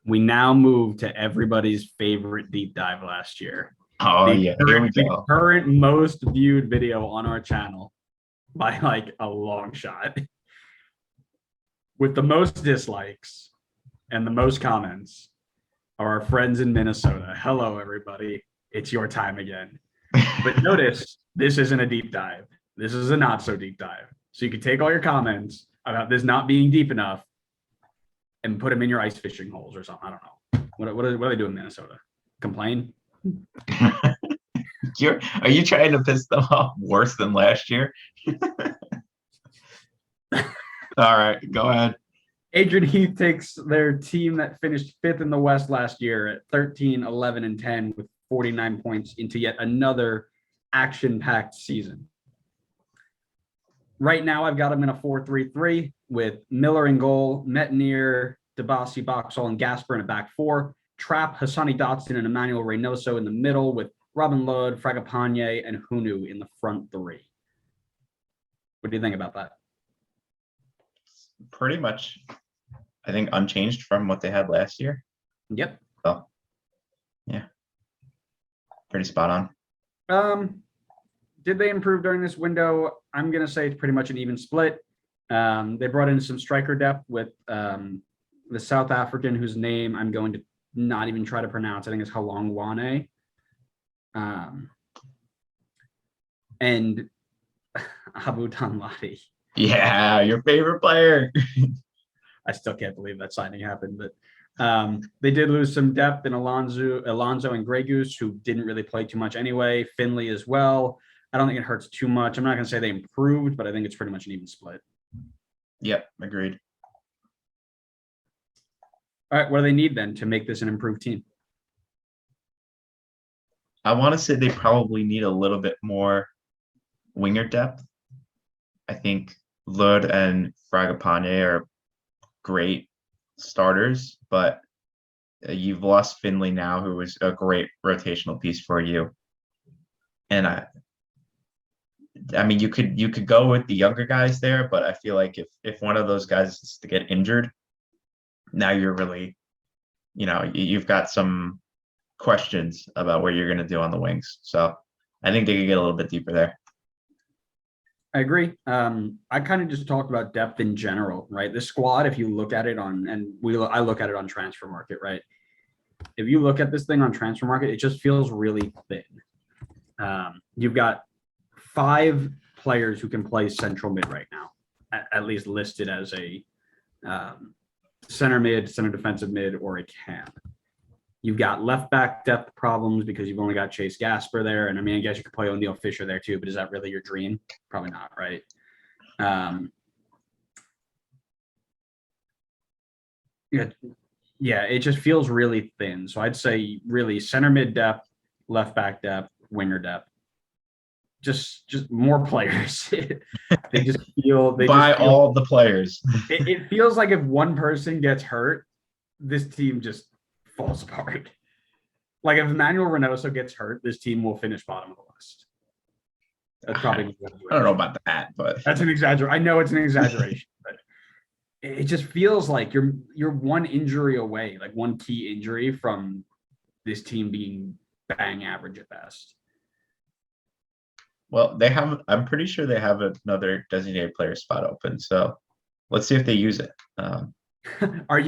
we now move to everybody's favorite deep dive last year. Oh yeah, here we The go. current most viewed video on our channel by like a long shot. With the most dislikes and the most comments are our friends in Minnesota. Hello, everybody. It's your time again. But notice this isn't a deep dive. This is a not so deep dive. So you can take all your comments about this not being deep enough and put them in your ice fishing holes or something. I don't know. What are they doing in Minnesota? Complain? Are you trying to piss them off worse than last year? All right, go ahead. Adrian Heath takes their team that finished fifth in the West last year at 13, 11, and 10 with 49 points into yet another action-packed season. Right now, I've got them in a 4-3-3 with Miller in goal, Metnier, Debasi, Boxall, and Gasper in a back four. Trapp, Hassani Dotson, and Emmanuel Reynoso in the middle with Robin Lod, Fragapane, and Hunu in the front three. What do you think about that? Pretty much, I think, unchanged from what they had last year. Yep. So, yeah, pretty spot on. Did they improve during this window? I'm going to say it's pretty much an even split. They brought in some striker depth with the South African, whose name I'm going to not even try to pronounce. I think it's Halong Wane. And Abu Danladi. Yeah, your favorite player. I still can't believe that signing happened, but they did lose some depth in Alonso and Grey Goose, who didn't really play too much anyway. Finley as well. I don't think it hurts too much. I'm not going to say they improved, but I think it's pretty much an even split. Yep, agreed. All right, what do they need then to make this an improved team? I want to say they probably need a little bit more winger depth. I think Lod and Fragapane are great starters, but you've lost Finley now, who was a great rotational piece for you. And I mean, you could go with the younger guys there, but I feel like if one of those guys is to get injured, now you're really, you've got some questions about what you're going to do on the wings. So I think they could get a little bit deeper there. I agree. I kind of just talked about depth in general, right? The squad, if you look at it I look at it on Transfer Market, right? If you look at this thing on Transfer Market, it just feels really thin. You've got 5 players who can play central mid right now, at least listed as a center mid, center defensive mid, or a cam. You've got left back depth problems because you've only got Chase Gasper there. And I mean, I guess you could play O'Neal Fisher there too, but is that really your dream? Probably not, right? Yeah, it just feels really thin. So I'd say really center mid depth, left back depth, winger depth. Just more players. They just feel all the players. It feels like if one person gets hurt, this team just falls apart. Like if Emmanuel Reynoso gets hurt, this team will finish bottom of the list. That's probably I don't know about that, but that's an exaggeration. I know it's an exaggeration, but it just feels like you're one injury away, like one key injury from this team being bang average at best. Well, I'm pretty sure they have another designated player spot open. So let's see if they use it. Are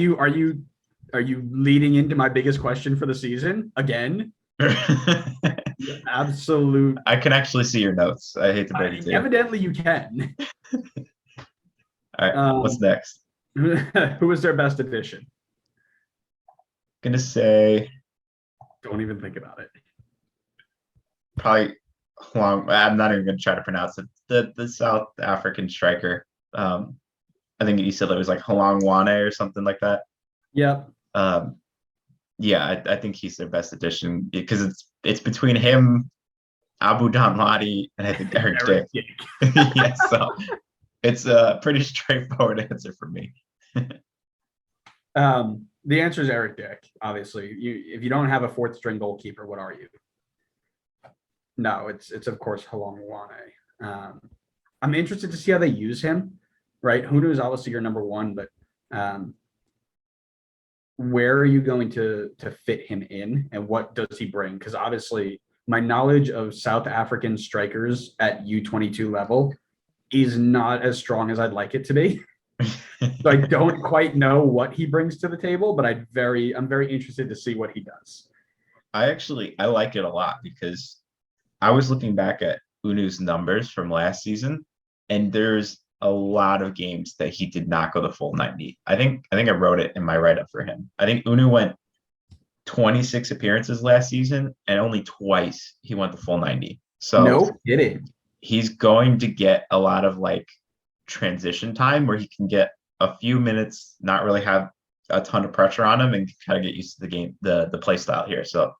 you leading into my biggest question for the season again? Absolute. I can actually see your notes. I hate to break it to you. Evidently, you can. All right. What's next? Who was their best addition? Gonna say. Don't even think about it. Probably. I'm not even gonna try to pronounce it. The South African striker. I think you said it was like Halong Wane or something like that. Yep. Yeah, I think he's their best addition because it's between him, Abu Danladi, and I think Eric Dick. Yeah, so it's a pretty straightforward answer for me. The answer is Eric Dick. Obviously, if you don't have a fourth string goalkeeper, what are you? No, it's of course Halong Wane. I'm interested to see how they use him. Right, Hunu is obviously your number one, but where are you going to fit him in, and what does he bring? Because obviously, my knowledge of South African strikers at U22 level is not as strong as I'd like it to be. So I don't quite know what he brings to the table, but I'm very interested to see what he does. I like it a lot because I was looking back at Unu's numbers from last season, and there's a lot of games that he did not go the full 90. I think I wrote it in my write-up for him. I think Unu went 26 appearances last season, and only twice he went the full 90. So No kidding. he's going to get a lot of like transition time where he can get a few minutes, not really have a ton of pressure on him, and kind of get used to the game, the play style here. So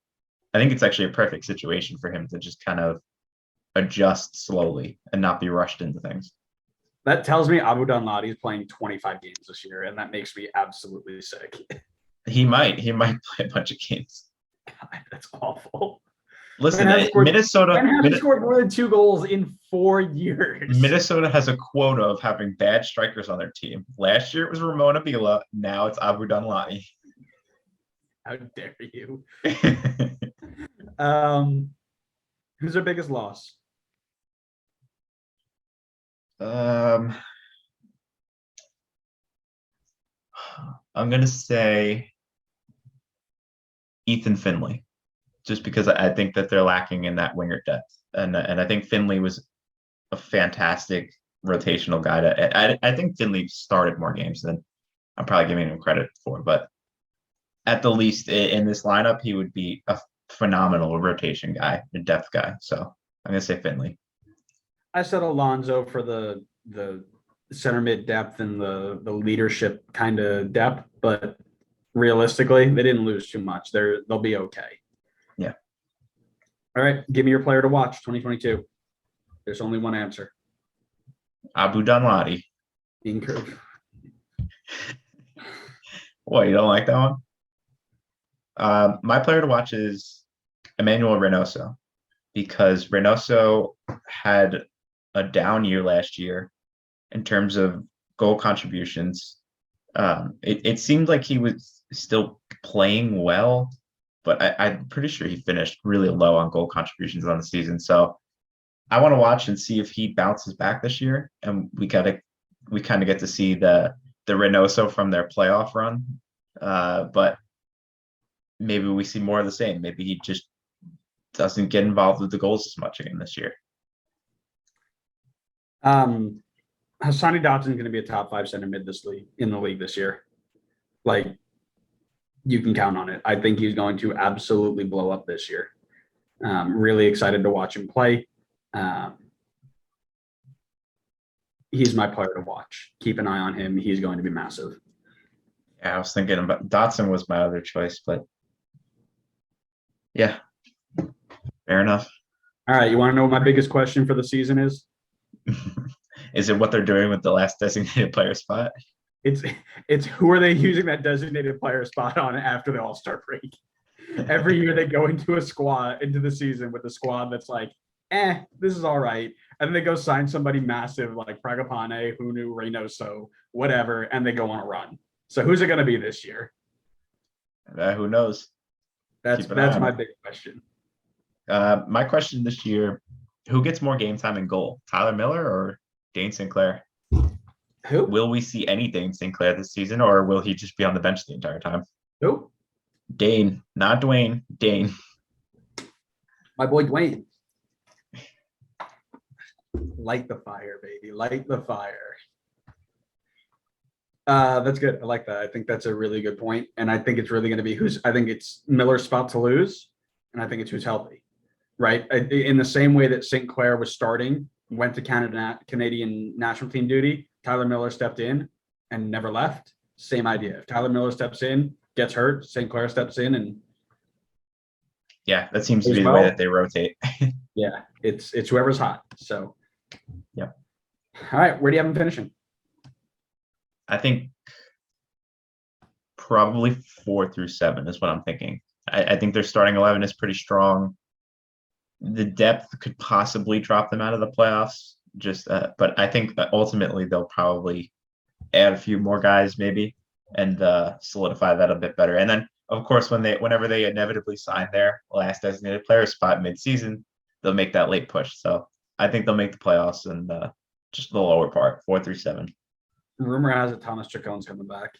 I think it's actually a perfect situation for him to just kind of adjust slowly and not be rushed into things. That tells me Abu Danladi is playing 25 games this year, and that makes me absolutely sick. He might play a bunch of games. God, that's awful. Listen, Ben Minnesota hasn't scored more than 2 goals in 4 years. Minnesota has a quota of having bad strikers on their team. Last year it was Ramon Avila. Now it's Abu Danladi. How dare you? Who's their biggest loss? I'm gonna say Ethan Finley, just because I think that they're lacking in that winger depth, and I think Finley was a fantastic rotational guy. I think Finley started more games than I'm probably giving him credit for, but at the least in this lineup, he would be a phenomenal rotation guy, a depth guy. So I'm gonna say Finley. I said Alonso for the center mid depth and the leadership kind of depth, but realistically, they didn't lose too much. They'll be okay. Yeah. All right, give me your player to watch 2022. There's only one answer. Abu Danladi. Incorrect. What, you don't like that one? My player to watch is Emmanuel Reynoso, because Reynoso had a down year last year in terms of goal contributions. It seemed like he was still playing well, but I'm pretty sure he finished really low on goal contributions on the season. So I want to watch and see if he bounces back this year, and we kind of get to see the Reynoso from their playoff run. But maybe we see more of the same. Maybe he just doesn't get involved with the goals as much again this year. Hassani Dotson's going to be a top 5 center mid in the league this year. Like, you can count on it. I think he's going to absolutely blow up this year. Really excited to watch him play. He's my player to watch. Keep an eye on him. He's going to be massive. Yeah, I was thinking about Dotson was my other choice, but yeah, fair enough. All right, you want to know what my biggest question for the season is? Is it what they're doing with the last designated player spot? It's who are they using that designated player spot on after the All-Star break? Every year they go into the season with a squad that's like, this is all right. And then they go sign somebody massive like Pragapane, Hunu, Reynoso, whatever, and they go on a run. So who's it going to be this year? Who knows? That's my big question. My question this year, who gets more game time in goal? Tyler Miller or Dane Sinclair? Who? Will we see any Dane Sinclair this season, or will he just be on the bench the entire time? Who? Dane, not Dwayne. Dane. My boy Dwayne. Light the fire, baby. Light the fire. That's good. I like that. I think that's a really good point. And I think it's really going to be I think it's Miller's spot to lose. And I think it's who's healthy, right? In the same way that St. Clair was starting, went to Canadian national team duty, Tyler Miller stepped in and never left. Same idea. If Tyler Miller steps in, gets hurt, St. Clair steps in, and yeah, that seems to be the way that they rotate. Yeah, it's whoever's hot. So, yeah. All right, where do you have them finishing? I think probably 4 through 7 is what I'm thinking. I think their starting 11 is pretty strong. The depth could possibly drop them out of the playoffs. But I think ultimately they'll probably add a few more guys, maybe. and solidify that a bit better. And then, of course, whenever they inevitably sign their last designated player spot mid-season, they'll make that late push. So I think they'll make the playoffs and just the lower part, 4-3-7. Rumor has it Thomas Chacon's coming back.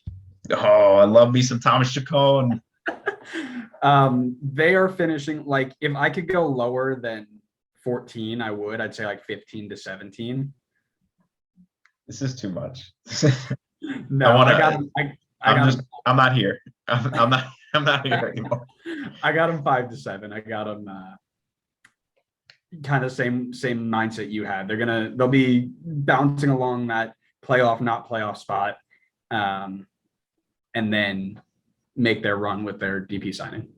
Oh, I love me some Thomas Chacon. They are finishing, like, if I could go lower than 14, I would. I'd say like 15 to 17. This is too much. No, I got him. I got him. I'm not here. I'm not here anymore. I got him 5 to 7. I got him kind of same mindset you had. They'll be bouncing along that playoff, not playoff spot, and then make their run with their DP signing.